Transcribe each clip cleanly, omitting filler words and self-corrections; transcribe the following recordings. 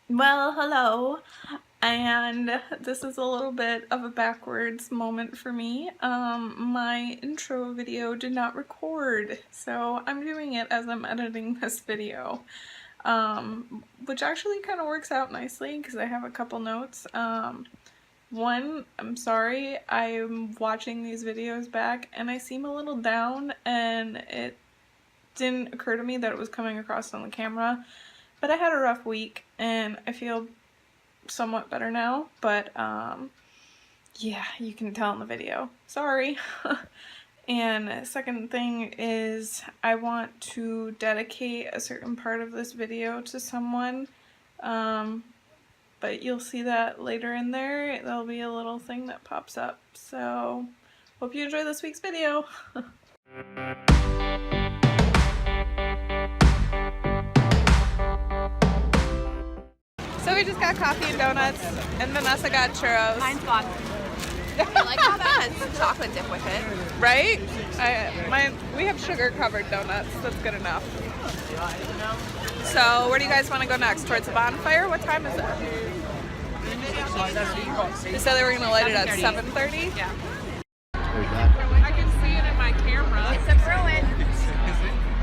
Well, hello, and this is a little bit of a backwards moment for me. My intro video did not record, so I'm doing it as I'm editing this video, which actually kind of works out nicely because I have a couple notes. One, I'm sorry, I'm watching these videos back and I seem a little down, and it didn't occur to me that it was coming across on the camera. But I had a rough week, and I feel somewhat better now, but, yeah, you can tell in the video. Sorry. And second thing is, I want to dedicate a certain part of this video to someone, but you'll see that later in there. There'll be a little thing that pops up, so hope you enjoy this week's video. So we just got coffee and donuts, and Vanessa got churros. Mine's gone. I like how that has some chocolate dip with it. Right? We have sugar-covered donuts. That's good enough. So where do you guys want to go next? Towards the bonfire? What time is it? They said they were going to light it at 7:30? Yeah. I can see it in my camera. It's a Bruin.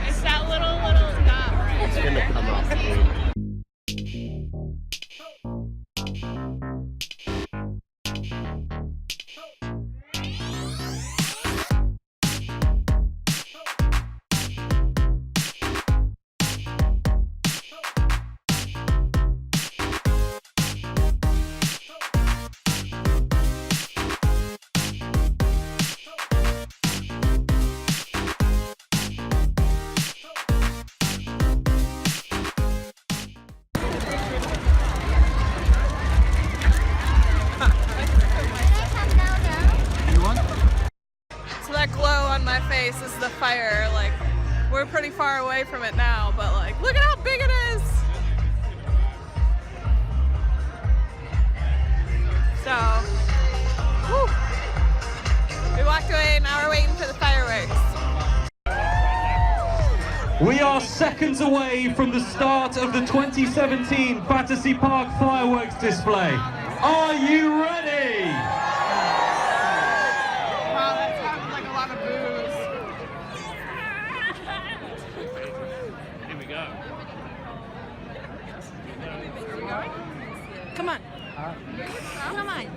It's that little dot right It's going to come off. my face is the fire. Like, we're pretty far away from it now, but like, look at how big it is. So, whew. We walked away, now we're waiting for the fireworks. We are seconds away from the start of the 2017 Battersea Park fireworks display. Are you ready? Wow, that sounds like a lot of booze. Here we go. Are we going? Come on. Come on.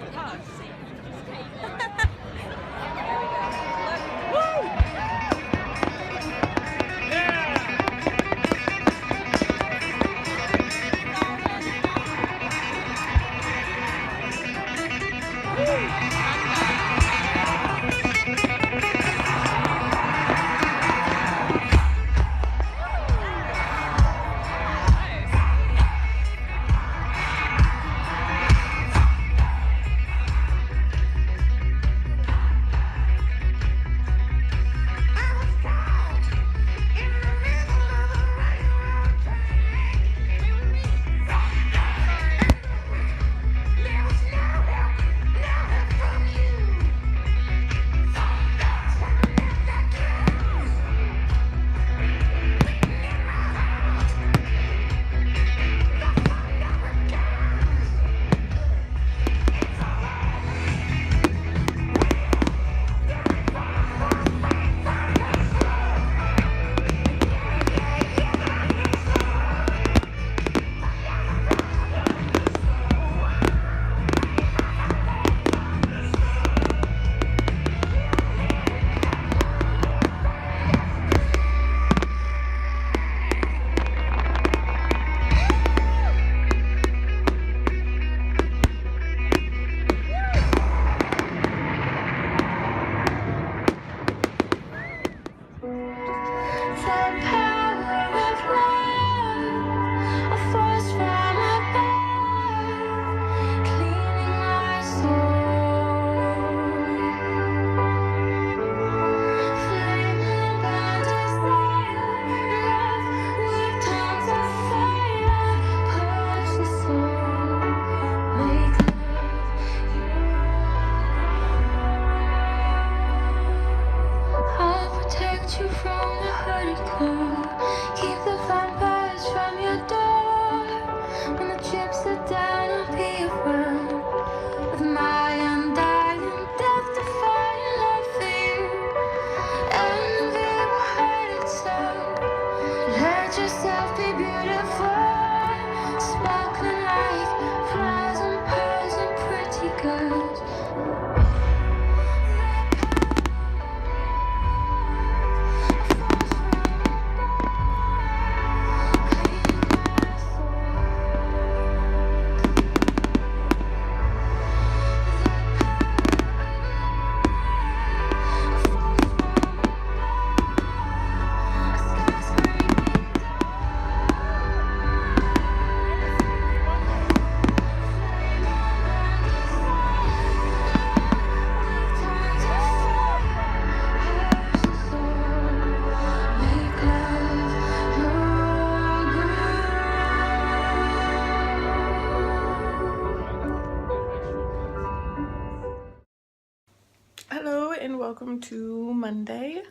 and welcome to Monday.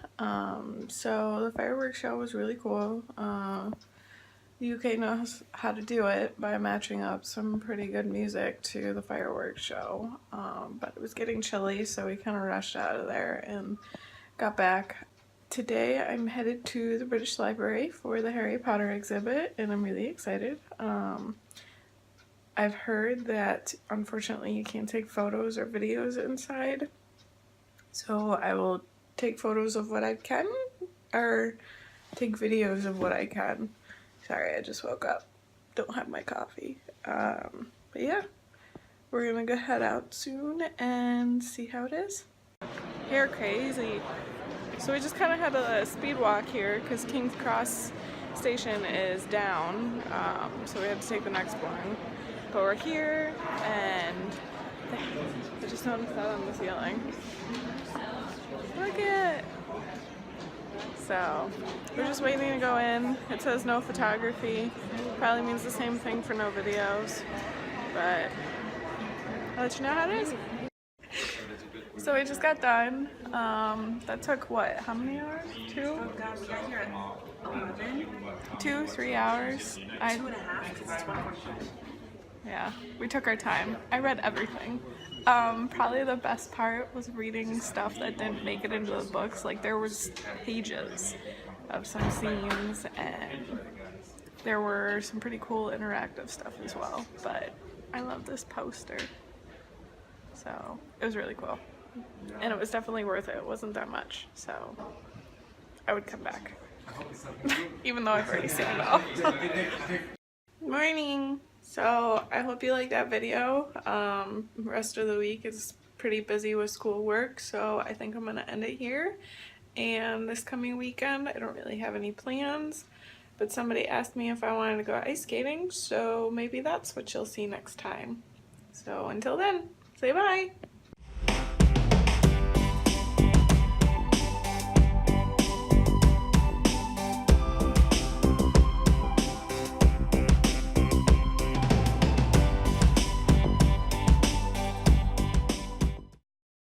So the fireworks show was really cool. The UK knows how to do it by matching up some pretty good music to the fireworks show. But it was getting chilly, so we kind of rushed out of there and got back. Today I'm headed to the British Library for the Harry Potter exhibit, and I'm really excited. I've heard that unfortunately you can't take photos or videos inside, so I will take photos of what I can, or take videos of what I can. Sorry, I just woke up, don't have my coffee. But yeah, we're gonna go head out soon and see how it is. Hair crazy. So we just kind of had a speed walk here because King's Cross station is down, so we had to take the next one. But we're here, and I just noticed that on the ceiling. Look at it! So we're just waiting to go in. It says no photography. Probably means the same thing for no videos, but I'll let you know how it is. So we just got done. That took what? How many hours? 2? Oh god, we got here at 11. 2, 3 hours. 2.5 because it's 1:45. Yeah, we took our time. I read everything. Probably the best part was reading stuff that didn't make it into the books. Like, there was pages of some scenes, and there were some pretty cool interactive stuff as well. But I love this poster. So it was really cool. And it was definitely worth it. It wasn't that much. So I would come back. Even though I've already seen it all. Morning! So I hope you liked that video. Rest of the week is pretty busy with schoolwork, so I think I'm gonna end it here. And this coming weekend, I don't really have any plans, but somebody asked me if I wanted to go ice skating, so maybe that's what you'll see next time. So until then, say bye!